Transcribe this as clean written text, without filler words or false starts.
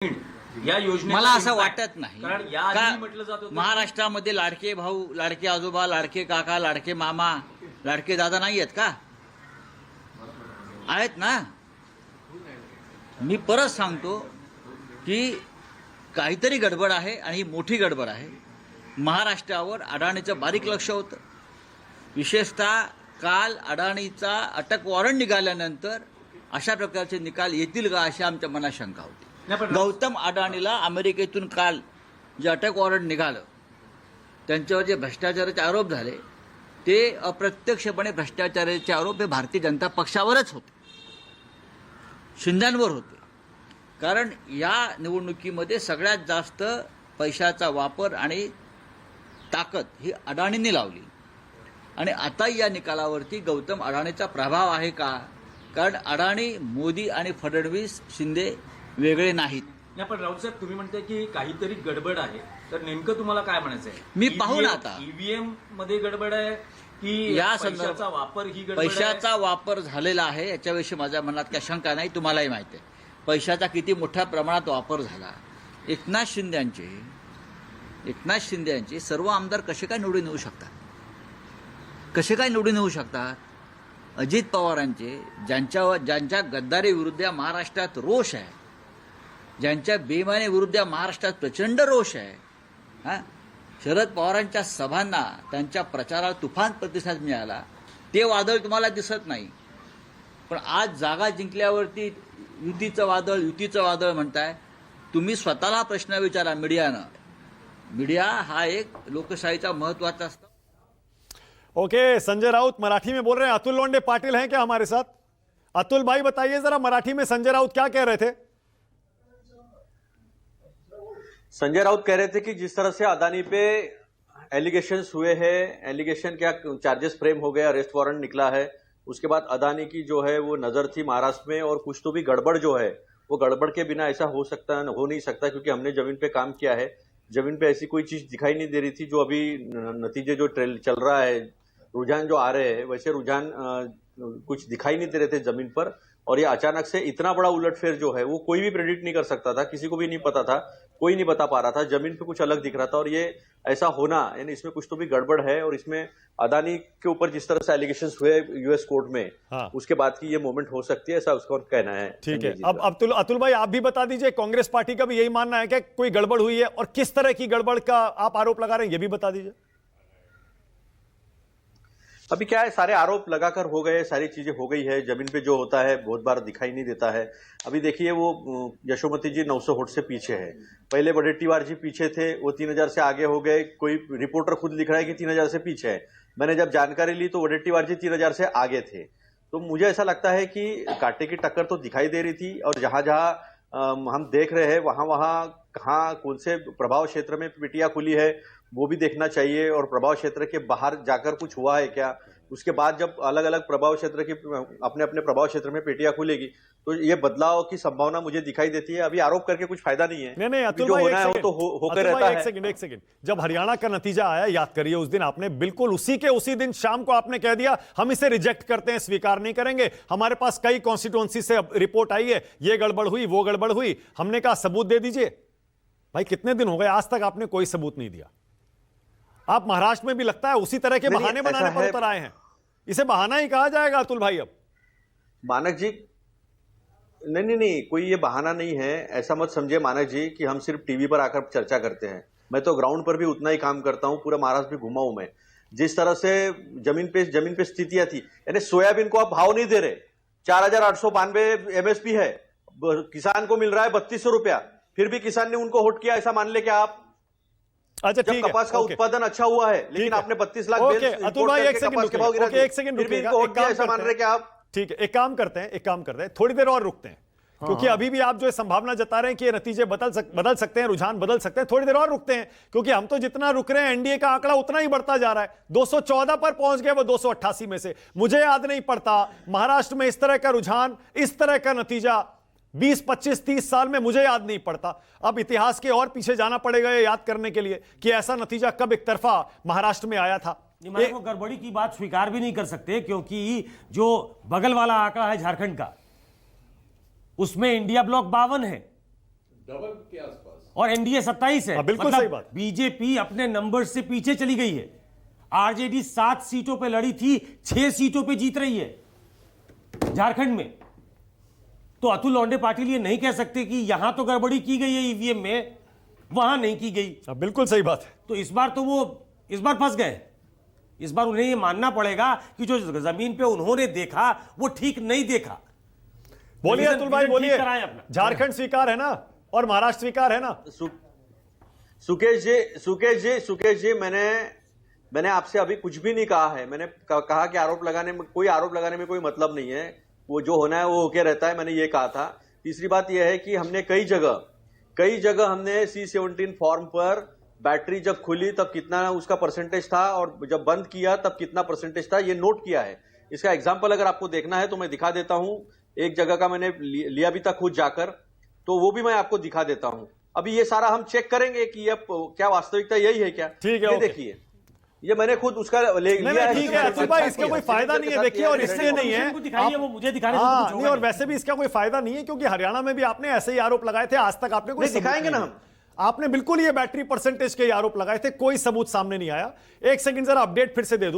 या योजने मला असं वाटत नाही कारण या का आधी म्हटलं जात होतं महाराष्ट्रामध्ये लाडके भाऊ, लाडके आजोबा, लाडके काका, लाडके मामा, लाडके दादा नाही आहेत का? आहेत ना. मी परत सांगतो की काहीतरी गडबड आहे आणि ही मोठी गडबड आहे. महाराष्ट्रावर अडाणीचं बारीक लक्ष होतं. विशेषतः काल अडाणीचा अटक वॉरंट निघाल्यानंतर अशा प्रकारचे निकाल येतील का अशी आमच्या मनात शंका होती. गौतम अडाणीला अमेरिकेतून काल जे अटक वॉरंट निघालं त्यांच्यावर जे भ्रष्टाचाराचे आरोप झाले ते अप्रत्यक्षपणे भ्रष्टाचाराचे आरोप हे भारतीय जनता पक्षावरच होते, शिंद्यांवर होते. कारण या निवडणुकीमध्ये सगळ्यात जास्त पैशाचा वापर आणि ताकद ही अडाणींनी लावली आणि आता या निकालावरती गौतम अडाणीचा प्रभाव आहे का? कारण अडाणी, मोदी आणि फडणवीस, शिंदे वेगळे नाहीत. नाही, पण राऊत साहेब तुम्ही म्हणताय की काहीतरी गडबड आहे, तर नेमकं तुम्हाला काय म्हणायचं आहे? मी पाहू ना आता ईव्हीएम मध्ये गडबड आहे की या पैशाचा वापर ही गडबड पैशाचा वापर झालेला आहे याच्याविषयी माझ्या मनात काही शंका नाही. तुम्हालाही माहिती आहे पैशाचा किती मोठ्या प्रमाणात वापर झाला. एकनाथ शिंदेचे सर्व आमदार कसे काय निवडून येऊ शकतात? कसे काय निवडून येऊ शकतात? अजित पवारांचे ज्यांच्या गद्दारी विरुद्ध या महाराष्ट्रात रोष आहे, ज्यांच्या बेईमानी विरुद्ध या महाराष्ट्रात प्रचंड रोष आहे, शरद पवारांच्या सभांना, त्यांच्या प्रचाराला तुफान प्रतिसाद मिळाला, ते वादळ तुम्हाला दिसत नाही. पण आज जागा जिंकल्यावरती युतीचं वादळ म्हणताय तुम्ही. स्वतःला प्रश्न विचारा मीडियानं. मीडिया हा एक लोकशाहीचा महत्वाचा असतो. ओके, संजय राउत मराठी में बोल रहे हैं. अतुल लोंडे पाटिल हैं क्या हमारे साथ? अतुल भाई बताइए जरा मराठी में संजय राउत क्या कह रहे थे? संजय राउत कह रहे थे कि जिस तरह से अदानी पे एलिगेशंस हुए हैं, एलिगेशन क्या चार्जेस फ्रेम हो गए, अरेस्ट वारंट निकला है, उसके बाद अदानी की जो है वो नजर थी महाराष्ट्र में और कुछ तो भी गड़बड़ जो है वो गड़बड़ के बिना ऐसा हो नहीं सकता क्योंकि हमने जमीन पे काम किया है. जमीन पे ऐसी कोई चीज दिखाई नहीं दे रही थी. जो अभी नतीजे जो चल रहा है, रुझान जो आ रहे हैं, वैसे रुझान कुछ दिखाई नहीं दे रहे थे जमीन पर. और ये अचानक से इतना बड़ा उलटफेर जो है वो कोई भी प्रेडिक्ट नहीं कर सकता था, किसी को भी नहीं पता था, कोई नहीं बता पा रहा था. जमीन पे कुछ अलग दिख रहा था और ये ऐसा होना यानी इसमें कुछ तो भी गड़बड़ है. और इसमें अदानी के ऊपर जिस तरह से एलिगेशंस हुए यूएस कोर्ट में, उसके बाद की ये मूवमेंट हो सकती है, ऐसा उसका कहना है. ठीक है. अब अतुल भाई आप भी बता दीजिए, कांग्रेस पार्टी का भी यही मानना है क्या कोई गड़बड़ हुई है और किस तरह की गड़बड़ का आप आरोप लगा रहे हैं, ये भी बता दीजिए. अभी क्या है, सारे आरोप लगाकर हो गए, सारी चीजें हो गई है. जमीन पे जो होता है बहुत बार दिखाई नहीं देता है. अभी देखिए वो यशोमती जी 900 वोट से पीछे है. पहले वडेट्टीवार जी पीछे थे, वो 3000 से आगे हो गए. कोई रिपोर्टर खुद लिख रहा है कि 3000 से पीछे है. मैंने जब जानकारी ली तो वडेट्टीवार जी 3000 से आगे थे. तो मुझे ऐसा लगता है कि कांटे की टक्कर तो दिखाई दे रही थी और जहां जहां हम देख रहे हैं वहां कहां कौन से प्रभाव क्षेत्र में पेटियां खुली है वो भी देखना चाहिए. और प्रभाव क्षेत्र के बाहर जाकर कुछ हुआ है क्या, उसके बाद जब अलग अलग प्रभाव क्षेत्र की अपने अपने प्रभाव क्षेत्र में पेटियां खुलेगी तो ये बदलाव की संभावना मुझे दिखाई देती है. अभी आरोप करके कुछ फायदा नहीं है. नहीं अतुल जो भाई होना है वो तो होकर रहता है. एक सेकंड. जब हरियाणा का नतीजा आया, याद करिए उस दिन आपने बिल्कुल उसी दिन शाम को आपने कह दिया हम इसे रिजेक्ट करते हैं, स्वीकार नहीं करेंगे. हमारे पास कई कॉन्स्टिट्यूएंसी से रिपोर्ट आई है, ये गड़बड़ हुई, वो गड़बड़ हुई. हमने कहा सबूत दे दीजिए. भाई कितने दिन हो गए, आज तक आपने कोई सबूत नहीं दिया. आप महाराष्ट्र में भी लगता है उसी तरह के बहाने बनाने पर उतर आए हैं. इसे बहाना ही कहा जाएगा अतुल भाई? अब मानक जी नहीं, कोई ये बहाना नहीं है. ऐसा मत समझिए मानक जी कि हम सिर्फ टीवी पर आकर चर्चा करते हैं. मैं तो ग्राउंड पर भी उतना ही काम करता हूं, पूरा महाराष्ट्र भी घुमा हूं मैं. जिस तरह से जमीन पे स्थितियां थी, यानी सोयाबीन को आप भाव नहीं दे रहे, 4892 एमएसपी है, किसान को मिल रहा है 3200 रुपया, फिर भी किसान ने उनको होट किया, ऐसा मान ले क्या आप? अच्छा ठीक है. कपास का उत्पादन अच्छा हुआ है लेकिन आपने 32 लाख अतुल भाई एक सेकंड ऐसा मान रहे क्या आप? ठीक है, एक काम करते हैं, थोड़ी देर और रुकते हैं क्योंकि अभी भी आप जो संभावना जता रहे हैं कि ये नतीजे बदल सकते हैं, रुझान बदल सकते हैं. थोड़ी देर और रुकते हैं क्योंकि हम तो जितना रुक रहे हैं एनडीए का आंकड़ा उतना ही बढ़ता जा रहा है. 214 पर पहुंच गए वो 288 में से. मुझे याद नहीं पड़ता महाराष्ट्र में इस तरह का रुझान, इस तरह का नतीजा 20, 25, 30 साल में मुझे याद नहीं पड़ता. अब इतिहास के और पीछे जाना पड़ेगा ये याद करने के लिए कि ऐसा नतीजा कब एक तरफा महाराष्ट्र में आया था. वो गड़बड़ी की बात स्वीकार भी नहीं कर सकते क्योंकि जो बगल वाला आंकड़ा है झारखंड का, उसमें इंडिया ब्लॉक 52 है, डबल के आसपास। और एनडीए 27 है। हाँ, बिल्कुल सही बात। बीजेपी अपने नंबर से पीछे चली गई है। आरजेडी 7 सीटों पे लड़ी थी, 6 सीटों पे जीत रही है झारखंड में। तो अतुल लौंडे पाटिल ये नहीं कह सकते कि यहां तो गड़बड़ी की गई है ईवीएम में, वहां नहीं की गई। बिल्कुल सही बात है। तो इस बार फंस गए। इस बार उन्हें ये मानना पड़ेगा कि जो जमीन पे उन्होंने देखा वो ठीक नहीं देखा। बोलिए विजन- अतुल भाई, विजन ठीक बोलिए। कराएं अपना। झारखंड स्वीकार है ना, और महाराष्ट्र स्वीकार है ना? सुकेश जी, मैंने आपसे अभी कुछ भी नहीं कहा है। मैंने कहा कि आरोप लगाने में कोई मतलब नहीं है, वो जो होना है वो होके रहता है, मैंने ये कहा था। तीसरी बात यह है कि हमने कई जगह हमने C-17 फॉर्म पर बैटरी जब खुली तब कितना उसका परसेंटेज था और जब बंद किया तब कितना परसेंटेज था, ये नोट किया है। इसका एग्जाम्पल अगर आपको देखना है तो मैं दिखा देता हूं। एक जगह का मैंने लिया भी था खुद जाकर, तो वो भी मैं आपको दिखा देता हूं। अभी ये सारा हम चेक करेंगे कि ये क्या वास्तविकता यही है क्या। ठीक है, ये ओके। देखिए, ये मैंने खुद उसका लिया है। ठीक है अतुल भाई, इसका कोई फायदा नहीं है, देखिए, और इसलिए नहीं है को दिखाइए, वो मुझे दिखाने से तो हाँ कुछ नहीं, होगा और वैसे भी इसका कोई फायदा नहीं है, क्योंकि हरियाणा में भी आपने ऐसे ही आरोप लगाए थे। आज तक आपने कोई नहीं, सबूत दिखाएंगे नहीं ना दिया। आपने बिल्कुल ये बैटरी परसेंटेज के आरोप लगाए थे, कोई सबूत सामने नहीं आया। एक सेकंड जरा अपडेट फिर से दे दूं।